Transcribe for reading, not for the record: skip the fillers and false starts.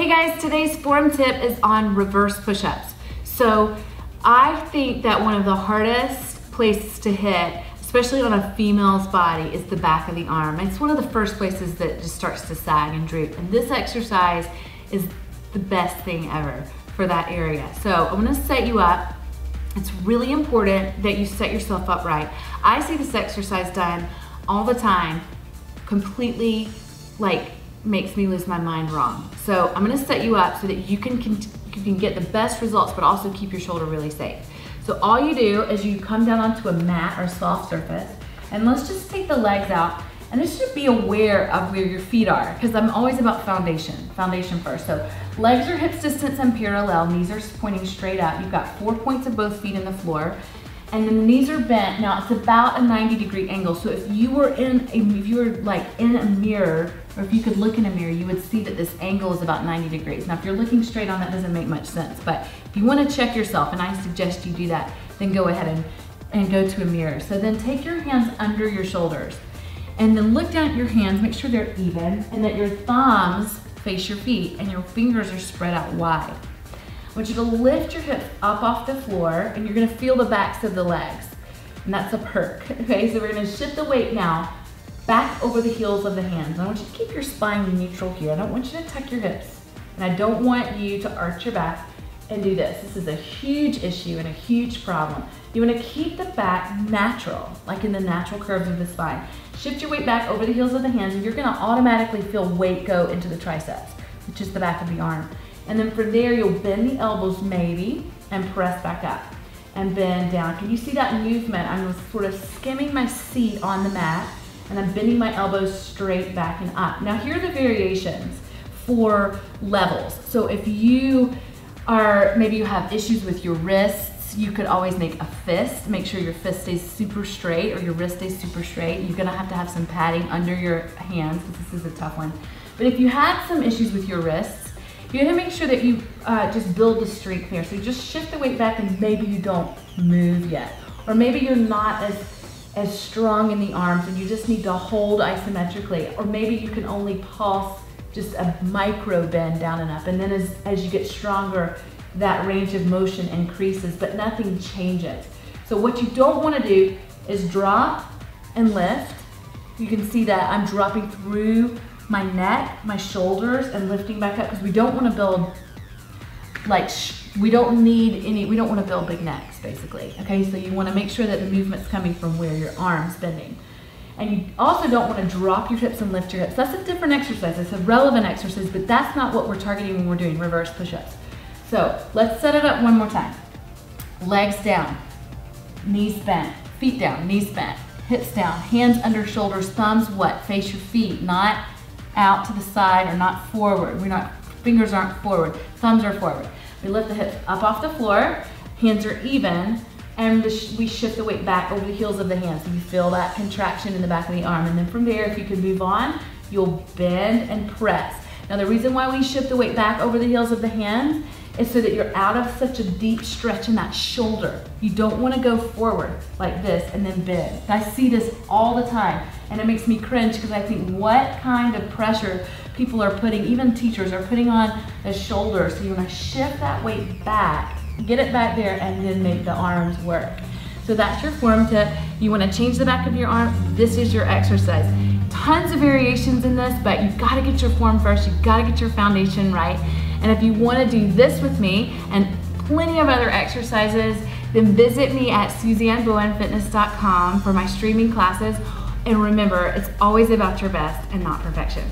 Hey guys, today's form tip is on reverse push-ups. So I think that one of the hardest places to hit, especially on a female's body, is the back of the arm. It's one of the first places that just starts to sag and droop. And this exercise is the best thing ever for that area. So I'm gonna set you up. It's really important that you set yourself up right. I see this exercise done all the time, completely makes me lose my mind wrong. So I'm gonna set you up so that you can get the best results, but also keep your shoulder really safe. So all you do is you come down onto a mat or soft surface, and let's just take the legs out, and just should be aware of where your feet are, because I'm always about foundation first. So legs are hips distance and parallel, knees are pointing straight up. You've got 4 points of both feet in the floor, and then the knees are bent. Now it's about a 90-degree angle. So if you were in a mirror, or if you could look in a mirror, you would see that this angle is about 90 degrees. Now if you're looking straight on, that doesn't make much sense, but if you want to check yourself, and I suggest you do that, then go ahead and go to a mirror. So then take your hands under your shoulders, and then look down at your hands, make sure they're even, and that your thumbs face your feet, and your fingers are spread out wide. I want you to lift your hips up off the floor, and you're gonna feel the backs of the legs, and that's a perk. Okay, so we're gonna shift the weight now back over the heels of the hands. I want you to keep your spine neutral here. I don't want you to tuck your hips, and I don't want you to arch your back and do this. This is a huge issue and a huge problem. You wanna keep the back natural, like in the natural curves of the spine. Shift your weight back over the heels of the hands, and you're gonna automatically feel weight go into the triceps, which is the back of the arm. And then from there, you'll bend the elbows maybe, and press back up, and bend down. Can you see that movement? I'm sort of skimming my seat on the mat, and I'm bending my elbows straight back and up. Now here are the variations for levels. So if you maybe you have issues with your wrists, you could always make a fist. Make sure your fist stays super straight, or your wrist stays super straight. You're gonna have some padding under your hands, because this is a tough one. But if you had some issues with your wrists, you gotta make sure that you just build the strength there. So you just shift the weight back, and maybe you don't move yet. Or maybe you're not as strong in the arms, and you just need to hold isometrically. Or maybe you can only pulse just a micro bend down and up. And then as you get stronger, that range of motion increases, but nothing changes. So what you don't wanna do is drop and lift. You can see that I'm dropping through my neck, my shoulders, and lifting back up, because we don't want to build we don't want to build big necks, basically. Okay, so you want to make sure that the movement's coming from where your arm's bending. And you also don't want to drop your hips and lift your hips. That's a different exercise. It's a relevant exercise, but that's not what we're targeting when we're doing reverse push-ups. So let's set it up one more time. Legs down, knees bent, feet down, knees bent, hips down, hands under shoulders, thumbs what? Face your feet, not out to the side or not forward. Fingers aren't forward, thumbs are forward. We lift the hips up off the floor, hands are even, and we shift the weight back over the heels of the hands. So you feel that contraction in the back of the arm. And then from there, if you can move on, you'll bend and press. Now the reason why we shift the weight back over the heels of the hands is so that you're out of such a deep stretch in that shoulder. You don't want to go forward like this and then bend. I see this all the time, and it makes me cringe, because I think what kind of pressure people are putting, even teachers are putting on the shoulders. So you want to shift that weight back, get it back there, and then make the arms work. So that's your form tip. You want to change the back of your arm. This is your exercise. Tons of variations in this, but you've got to get your form first. You've got to get your foundation right. And if you want to do this with me and plenty of other exercises, then visit me at SuzanneBowenFitness.com for my streaming classes. And remember, it's always about your best and not perfection.